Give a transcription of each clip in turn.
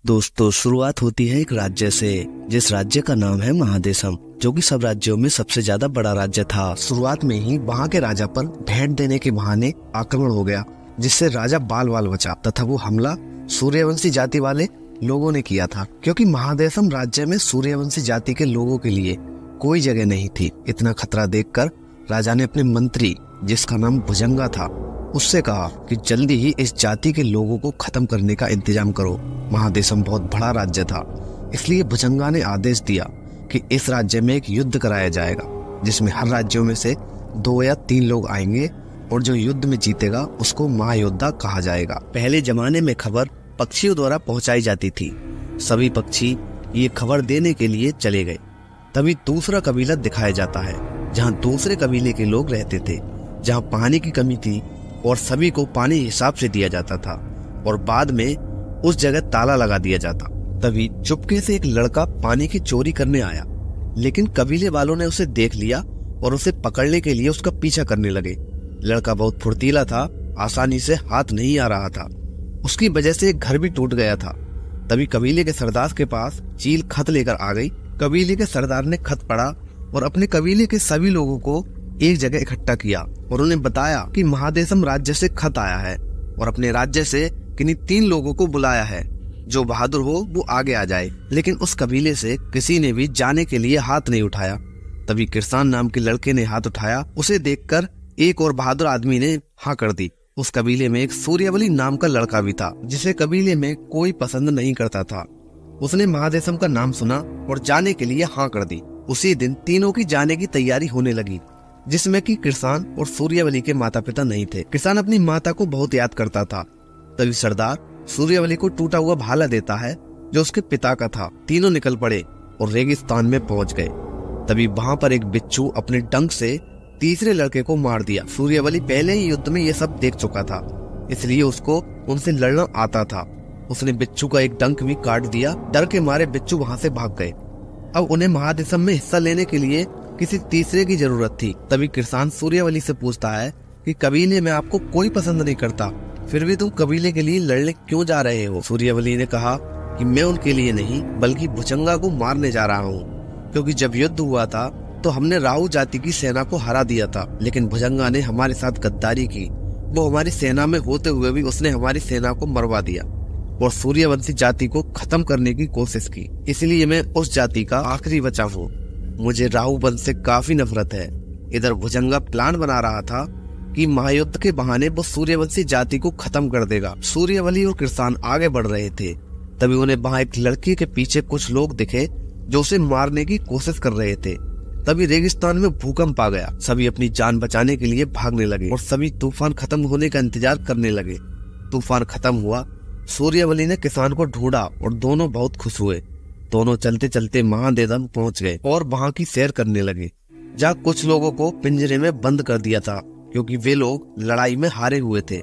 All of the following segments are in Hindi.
दोस्तों, शुरुआत होती है एक राज्य से, जिस राज्य का नाम है महादेशम, जो कि सब राज्यों में सबसे ज्यादा बड़ा राज्य था। शुरुआत में ही वहाँ के राजा पर भेंट देने के बहाने आक्रमण हो गया, जिससे राजा बाल बाल बचा तथा वो हमला सूर्यवंशी जाति वाले लोगों ने किया था। क्योंकि महादेशम राज्य में सूर्यवंशी जाति के लोगों के लिए कोई जगह नहीं थी। इतना खतरा देखकर राजा ने अपने मंत्री, जिसका नाम भुजंगा था, उससे कहा कि जल्दी ही इस जाति के लोगों को खत्म करने का इंतजाम करो। महादेशम बहुत बड़ा राज्य था, इसलिए भुजंगा ने आदेश दिया कि इस राज्य में एक युद्ध कराया जाएगा, जिसमें हर राज्यों में से 2 या 3 लोग आएंगे और जो युद्ध में जीतेगा उसको महायोद्धा कहा जाएगा। पहले जमाने में खबर पक्षियों द्वारा पहुंचाई जाती थी। सभी पक्षी ये खबर देने के लिए चले गए। तभी दूसरा कबीला दिखाया जाता है, जहाँ दूसरे कबीले के लोग रहते थे, जहाँ पानी की कमी थी और सभी को पानी हिसाब से दिया जाता था और बाद में उस जगह ताला लगा दिया जाता। तभी चुपके से एक लड़का पानी की चोरी करने आया, लेकिन कबीले वालों ने उसे देख लिया और उसे पकड़ने के लिए उसका पीछा करने लगे। लड़का बहुत फुर्तीला था, आसानी से हाथ नहीं आ रहा था। उसकी वजह से एक घर भी टूट गया था। तभी कबीले के सरदार के पास चील खत लेकर आ गई। कबीले के सरदार ने खत पढ़ा और अपने कबीले के सभी लोगों को एक जगह इकट्ठा किया और उन्हें बताया कि महादेशम राज्य से खत आया है और अपने राज्य से किन्हीं 3 लोगों को बुलाया है। जो बहादुर हो वो आगे आ जाए। लेकिन उस कबीले से किसी ने भी जाने के लिए हाथ नहीं उठाया। तभी किरसान नाम के लड़के ने हाथ उठाया। उसे देखकर एक और बहादुर आदमी ने हाँ कर दी। उस कबीले में एक सूर्यवली नाम का लड़का भी था, जिसे कबीले में कोई पसंद नहीं करता था। उसने महादेशम का नाम सुना और जाने के लिए हाँ कर दी। उसी दिन तीनों की जाने की तैयारी होने लगी, जिसमें कि किरसान और सूर्यवली के माता पिता नहीं थे। किरसान अपनी माता को बहुत याद करता था। तभी सरदार सूर्यवली को टूटा हुआ भाला देता है, जो उसके पिता का था। तीनों निकल पड़े और रेगिस्तान में पहुंच गए। तभी वहां पर एक बिच्छू अपने डंक से तीसरे लड़के को मार दिया। सूर्यवली पहले ही युद्ध में ये सब देख चुका था, इसलिए उसको उनसे लड़ना आता था। उसने बिच्छू का एक डंक भी काट दिया। डर के मारे बिच्छू वहां से भाग गए। अब उन्हें महादेशम में हिस्सा लेने के लिए किसी तीसरे की जरूरत थी। तभी किरसान सूर्यवली से पूछता है कि कबीले में आपको कोई पसंद नहीं करता, फिर भी तुम कबीले के लिए लड़ने क्यों जा रहे हो? सूर्यवली ने कहा कि मैं उनके लिए नहीं, बल्कि भुजंगा को मारने जा रहा हूँ। क्योंकि जब युद्ध हुआ था तो हमने राहु जाति की सेना को हरा दिया था, लेकिन भुजंगा ने हमारे साथ गद्दारी की। वो हमारी सेना में होते हुए भी उसने हमारी सेना को मरवा दिया और सूर्यवंशी जाति को खत्म करने की कोशिश की। इसलिए मैं उस जाति का आखिरी बचा हूँ। मुझे राहु वंश से काफी नफरत है। इधर भुजंगा प्लान बना रहा था कि महायुद्ध के बहाने वो सूर्यवंशी जाति को खत्म कर देगा। सूर्यवली और किरसान आगे बढ़ रहे थे। तभी उन्हें वहां एक लड़की के पीछे कुछ लोग दिखे जो उसे मारने की कोशिश कर रहे थे। तभी रेगिस्तान में भूकंप आ गया। सभी अपनी जान बचाने के लिए भागने लगे और सभी तूफान खत्म होने का इंतजार करने लगे। तूफान खत्म हुआ। सूर्यवली ने किसान को ढूंढा और दोनों बहुत खुश हुए। दोनों चलते चलते महादेशम पहुंच गए और वहां की सैर करने लगे, जहाँ कुछ लोगों को पिंजरे में बंद कर दिया था, क्योंकि वे लोग लड़ाई में हारे हुए थे।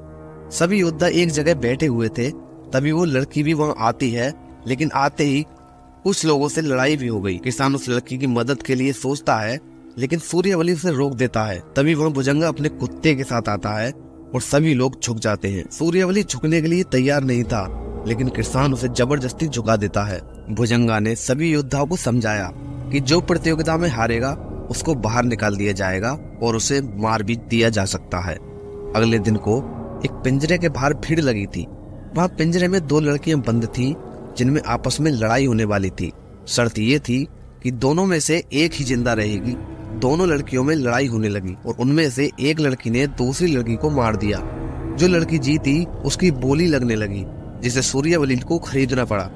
सभी योद्धा एक जगह बैठे हुए थे। तभी वो लड़की भी वहां आती है, लेकिन आते ही कुछ लोगों से लड़ाई भी हो गई। किसान उस लड़की की मदद के लिए सोचता है, लेकिन सूर्यवली उसे रोक देता है। तभी वहाँ भुजंगा अपने कुत्ते के साथ आता है और सभी लोग झुक जाते हैं। सूर्यवली झुकने के लिए तैयार नहीं था, लेकिन किसान उसे जबरदस्ती झुका देता है। भुजंगा ने सभी योद्धाओं को समझाया कि जो प्रतियोगिता में हारेगा उसको बाहर निकाल दिया जाएगा और उसे मार भी दिया जा सकता है। अगले दिन को एक पिंजरे के बाहर भीड़ लगी थी। वहाँ पिंजरे में 2 लड़कियां बंद थीं, जिनमें आपस में लड़ाई होने वाली थी। शर्त ये थी कि दोनों में से एक ही जिंदा रहेगी। दोनों लड़कियों में लड़ाई होने लगी और उनमें से एक लड़की ने दूसरी लड़की को मार दिया। जो लड़की जीती उसकी बोली लगने लगी, जिसे सूर्यवली को खरीदना पड़ा।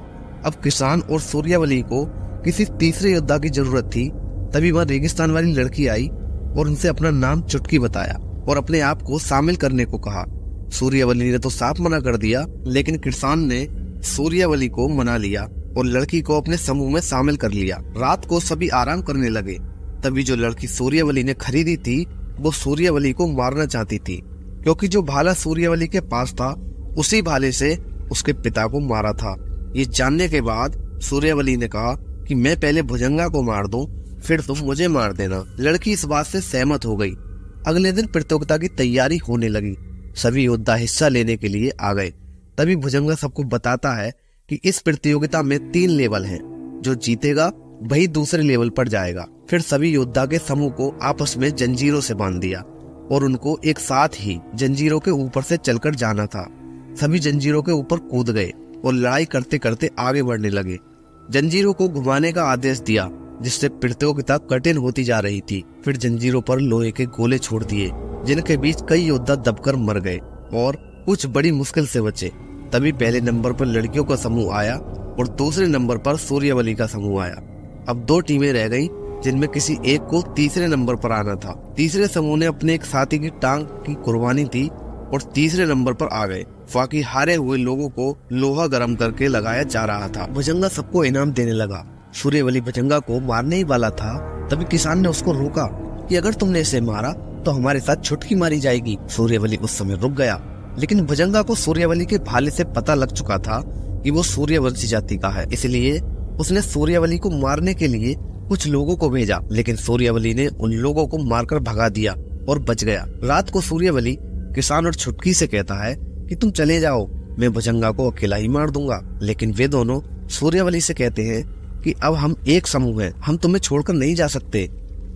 अब किसान और सूर्यवली को किसी तीसरे योद्धा की जरूरत थी। तभी वह रेगिस्तान वाली लड़की आई और उनसे अपना नाम चुटकी बताया और अपने आप को शामिल करने को कहा। सूर्यवली ने तो साफ मना कर दिया, लेकिन किसान ने सूर्यवली को मना लिया और लड़की को अपने समूह में शामिल कर लिया। रात को सभी आराम करने लगे। तभी जो लड़की सूर्यवली ने खरीदी थी वो सूर्यवली को मारना चाहती थी, क्योंकि जो भाला सूर्यवली के पास था उसी भाले से उसके पिता को मारा था। ये जानने के बाद सूर्यवली ने कहा कि मैं पहले भुजंगा को मार दूं, फिर तुम मुझे मार देना। लड़की इस बात से सहमत हो गई। अगले दिन प्रतियोगिता की तैयारी होने लगी। सभी योद्धा हिस्सा लेने के लिए आ गए। तभी भुजंगा सबको बताता है कि इस प्रतियोगिता में 3 लेवल हैं, जो जीतेगा वही दूसरे लेवल पर जाएगा। फिर सभी योद्धा के समूह को आपस में जंजीरों से बांध दिया और उनको एक साथ ही जंजीरों के ऊपर से चलकर जाना था। सभी जंजीरों के ऊपर कूद गए और लड़ाई करते करते आगे बढ़ने लगे। जंजीरों को घुमाने का आदेश दिया, जिससे प्रतियोगिता कठिन होती जा रही थी। फिर जंजीरों पर लोहे के गोले छोड़ दिए, जिनके बीच कई योद्धा दबकर मर गए और कुछ बड़ी मुश्किल से बचे। तभी पहले नंबर पर लड़कियों का समूह आया और दूसरे नंबर पर सूर्यवली का समूह आया। अब 2 टीमें रह गईं, जिनमें किसी एक को तीसरे नंबर पर आना था। तीसरे समूह ने अपने एक साथी की टांग की कुर्बानी दी और तीसरे नंबर पर आ गए। बाकी हारे हुए लोगों को लोहा गर्म करके लगाया जा रहा था। भुजंगा सबको इनाम देने लगा। सूर्यवली भुजंगा को मारने ही वाला था, तभी किसान ने उसको रोका कि अगर तुमने इसे मारा तो हमारे साथ छुटकी मारी जाएगी। सूर्यवली उस समय रुक गया, लेकिन भुजंगा को सूर्यवली के भाले से पता लग चुका था कि वो सूर्यवंशी जाति का है। इसलिए उसने सूर्यवली को मारने के लिए कुछ लोगों को भेजा, लेकिन सूर्यवली ने उन लोगों को मारकर भगा दिया और बच गया। रात को सूर्यवली किसान और छुटकी से कहता है कि तुम चले जाओ, मैं भुजंगा को अकेला ही मार दूंगा। लेकिन वे दोनों सूर्यवली से कहते हैं कि अब हम एक समूह हैं, हम तुम्हें छोड़कर नहीं जा सकते,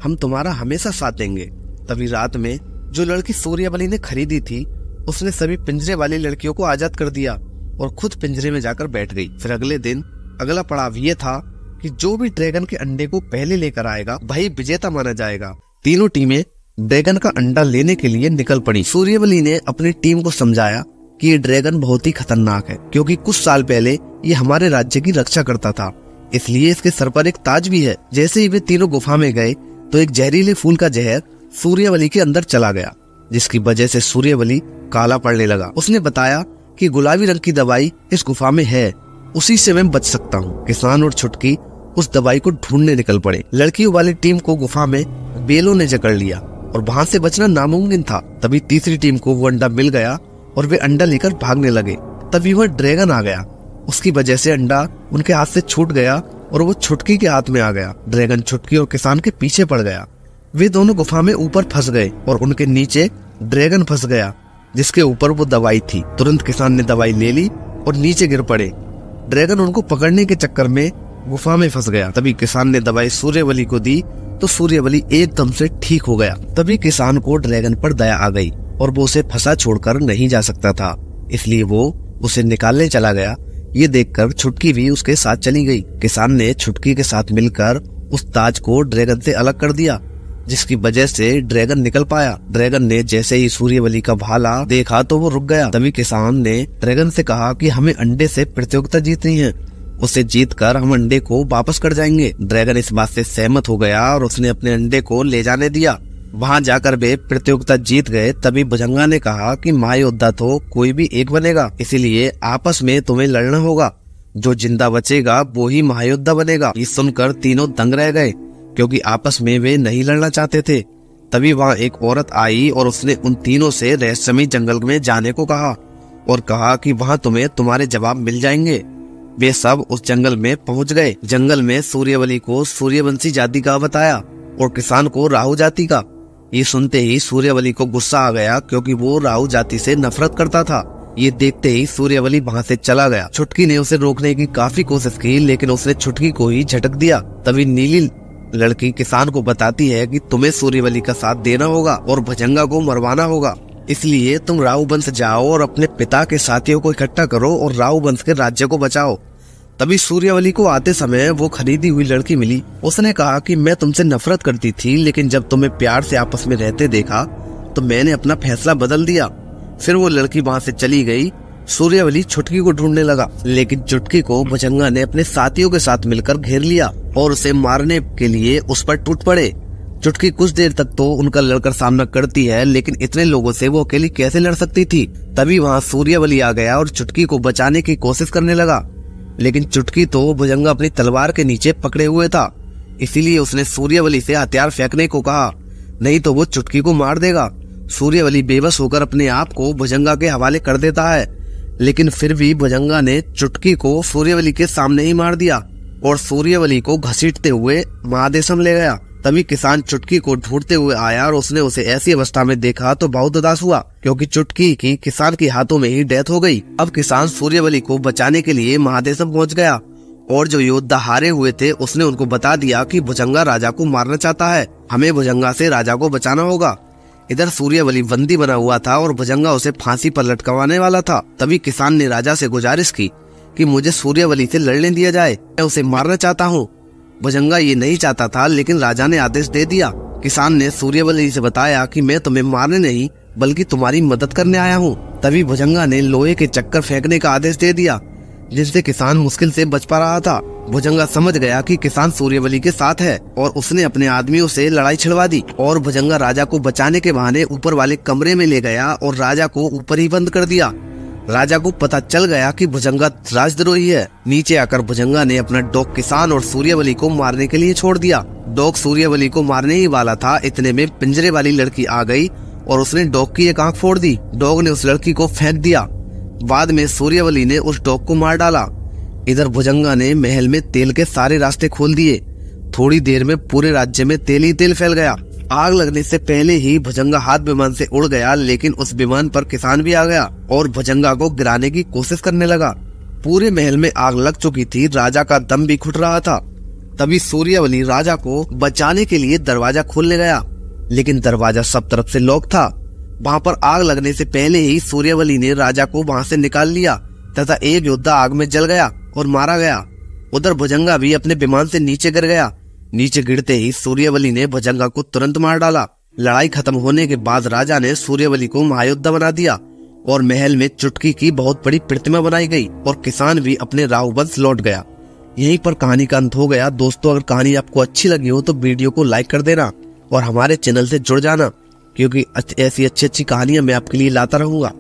हम तुम्हारा हमेशा साथ देंगे। तभी रात में जो लड़की सूर्यवली ने खरीदी थी, उसने सभी पिंजरे वाली लड़कियों को आजाद कर दिया और खुद पिंजरे में जाकर बैठ गई। फिर अगले दिन अगला पड़ाव ये था कि जो भी ड्रैगन के अंडे को पहले लेकर आएगा वही विजेता माना जाएगा। तीनों टीमें ड्रैगन का अंडा लेने के लिए निकल पड़ी। सूर्यवली ने अपनी टीम को समझाया कि ये ड्रैगन बहुत ही खतरनाक है, क्योंकि कुछ साल पहले ये हमारे राज्य की रक्षा करता था, इसलिए इसके सर पर एक ताज भी है। जैसे ही वे तीनों गुफा में गए तो एक जहरीले फूल का जहर सूर्यवली के अंदर चला गया, जिसकी वजह से सूर्यवली काला पड़ने लगा। उसने बताया कि गुलाबी रंग की दवाई इस गुफा में है, उसी से मैं बच सकता हूँ। किसान और छुटकी उस दवाई को ढूंढने निकल पड़े। लड़कियों वाली टीम को गुफा में बेलों ने जकड़ लिया और वहाँ से बचना नामुमकिन था। तभी तीसरी टीम को वो अंडा मिल गया और वे अंडा लेकर भागने लगे। तभी वह ड्रैगन आ गया, उसकी वजह से अंडा उनके हाथ से छूट गया और वो छुटकी के हाथ में आ गया। ड्रैगन छुटकी और किसान के पीछे पड़ गया। वे दोनों गुफा में ऊपर फंस गए और उनके नीचे ड्रैगन फंस गया, जिसके ऊपर वो दवाई थी। तुरंत किसान ने दवाई ले ली और नीचे गिर पड़े। ड्रैगन उनको पकड़ने के चक्कर में गुफा में फंस गया। तभी किसान ने दवाई सूर्यवली को दी तो सूर्यवली एकदम से ठीक हो गया। तभी किसान को ड्रैगन पर दया आ गई और वो उसे फंसा छोड़कर नहीं जा सकता था, इसलिए वो उसे निकालने चला गया। ये देखकर छुटकी भी उसके साथ चली गई। किसान ने छुटकी के साथ मिलकर उस ताज को ड्रैगन से अलग कर दिया, जिसकी वजह से ड्रैगन निकल पाया। ड्रैगन ने जैसे ही सूर्यवली का भाला देखा तो वो रुक गया। तभी किसान ने ड्रैगन से कहा कि हमें अंडे से प्रतियोगिता जीतनी है, उसे जीतकर हम अंडे को वापस कर जाएंगे। ड्रैगन इस बात से सहमत हो गया और उसने अपने अंडे को ले जाने दिया। वहां जाकर वे प्रतियोगिता जीत गए। तभी भुजंगा ने कहा कि महायोद्धा तो कोई भी एक बनेगा, इसीलिए आपस में तुम्हें लड़ना होगा, जो जिंदा बचेगा वो ही महायोद्धा बनेगा। ये सुनकर तीनों दंग रह गए, क्योंकि आपस में वे नहीं लड़ना चाहते थे। तभी वहाँ एक औरत आई और उसने उन तीनों से रहस्यमय जंगल में जाने को कहा और कहा कि वहाँ तुम्हें तुम्हारे जवाब मिल जाएंगे। वे सब उस जंगल में पहुँच गए। जंगल में सूर्यवली को सूर्यवंशी जाति का बताया और किसान को राहु जाति का। ये सुनते ही सूर्यवली को गुस्सा आ गया, क्योंकि वो राहु जाति से नफरत करता था। ये देखते ही सूर्यवली वहाँ से चला गया। छुटकी ने उसे रोकने की काफी कोशिश की, लेकिन उसने छुटकी को ही झटक दिया। तभी नीली लड़की किसान को बताती है कि तुम्हें सूर्यवली का साथ देना होगा और भुजंगा को मरवाना होगा, इसलिए तुम राहु वंश जाओ और अपने पिता के साथियों को इकट्ठा करो और राहु वंश के राज्य को बचाओ। तभी सूर्यवली को आते समय वो खरीदी हुई लड़की मिली। उसने कहा कि मैं तुमसे नफरत करती थी, लेकिन जब तुम्हें प्यार से आपस में रहते देखा तो मैंने अपना फैसला बदल दिया। फिर वो लड़की वहाँ से चली गई। सूर्यवली छुटकी को ढूंढने लगा, लेकिन छुटकी को भुजंगा ने अपने साथियों के साथ मिलकर घेर लिया और उसे मारने के लिए उस पर टूट पड़े। छुटकी कुछ देर तक तो उनका लड़कर सामना करती है, लेकिन इतने लोगों से वो अकेली कैसे लड़ सकती थी। तभी वहाँ सूर्यवली आ गया और छुटकी को बचाने की कोशिश करने लगा, लेकिन छुटकी तो भुजंगा अपनी तलवार के नीचे पकड़े हुए था। इसीलिए उसने सूर्यवली से हथियार फेंकने को कहा, नहीं तो वो छुटकी को मार देगा। सूर्यवली बेबस होकर अपने आप को भुजंगा के हवाले कर देता है, लेकिन फिर भी भुजंगा ने छुटकी को सूर्यवली के सामने ही मार दिया और सूर्यवली को घसीटते हुए महादेशम ले गया। तभी किसान चुटकी को ढूंढते हुए आया और उसने उसे ऐसी अवस्था में देखा तो बहुत उदास हुआ, क्योंकि चुटकी की किसान के हाथों में ही डेथ हो गई। अब किसान सूर्यवली को बचाने के लिए महादेशम पहुंच गया और जो योद्धा हारे हुए थे उसने उनको बता दिया कि भुजंगा राजा को मारना चाहता है, हमें भुजंगा से राजा को बचाना होगा। इधर सूर्यवली बंदी बना हुआ था और भुजंगा उसे फांसी पर लटकवाने वाला था। तभी किसान ने राजा से गुजारिश की कि मुझे सूर्यवली से लड़ने दिया जाए, मैं उसे मारना चाहता हूँ। भुजंगा ये नहीं चाहता था, लेकिन राजा ने आदेश दे दिया। किसान ने सूर्यवली से बताया कि मैं तुम्हें मारने नहीं बल्कि तुम्हारी मदद करने आया हूँ। तभी भुजंगा ने लोहे के चक्कर फेंकने का आदेश दे दिया, जिससे किसान मुश्किल से बच पा रहा था। भुजंगा समझ गया कि किसान सूर्यवली के साथ है और उसने अपने आदमियों से लड़ाई छिड़वा दी और भुजंगा राजा को बचाने के बहाने ऊपर वाले कमरे में ले गया और राजा को ऊपर ही बंद कर दिया। राजा को पता चल गया कि भुजंगा राजद्रोही है। नीचे आकर भुजंगा ने अपना डॉग किसान और सूर्यवली को मारने के लिए छोड़ दिया। डॉग सूर्यवली को मारने ही वाला था, इतने में पिंजरे वाली लड़की आ गई और उसने डॉग की एक आंख फोड़ दी। डॉग ने उस लड़की को फेंक दिया। बाद में सूर्यवली ने उस डॉग को मार डाला। इधर भुजंगा ने महल में तेल के सारे रास्ते खोल दिए। थोड़ी देर में पूरे राज्य में तेल ही तेल फैल गया। आग लगने से पहले ही भुजंगा हाथ विमान से उड़ गया, लेकिन उस विमान पर किसान भी आ गया और भुजंगा को गिराने की कोशिश करने लगा। पूरे महल में आग लग चुकी थी, राजा का दम भी घुट रहा था। तभी सूर्यवली राजा को बचाने के लिए दरवाजा खोलने गया, लेकिन दरवाजा सब तरफ से लॉक था। वहाँ पर आग लगने से पहले ही सूर्यवली ने राजा को वहाँ से निकाल लिया तथा एक योद्धा आग में जल गया और मारा गया। उधर भुजंगा भी अपने विमान से नीचे गिर गया। नीचे गिरते ही सूर्यवली ने भुजंगा को तुरंत मार डाला। लड़ाई खत्म होने के बाद राजा ने सूर्यवली को महायोद्धा बना दिया और महल में चुटकी की बहुत बड़ी प्रतिमा बनाई गई और किसान भी अपने राहुवंश लौट गया। यहीं पर कहानी का अंत हो गया। दोस्तों, अगर कहानी आपको अच्छी लगी हो तो वीडियो को लाइक कर देना और हमारे चैनल से जुड़ जाना, क्योंकि ऐसी अच्छी अच्छी कहानियां मैं आपके लिए लाता रहूंगा।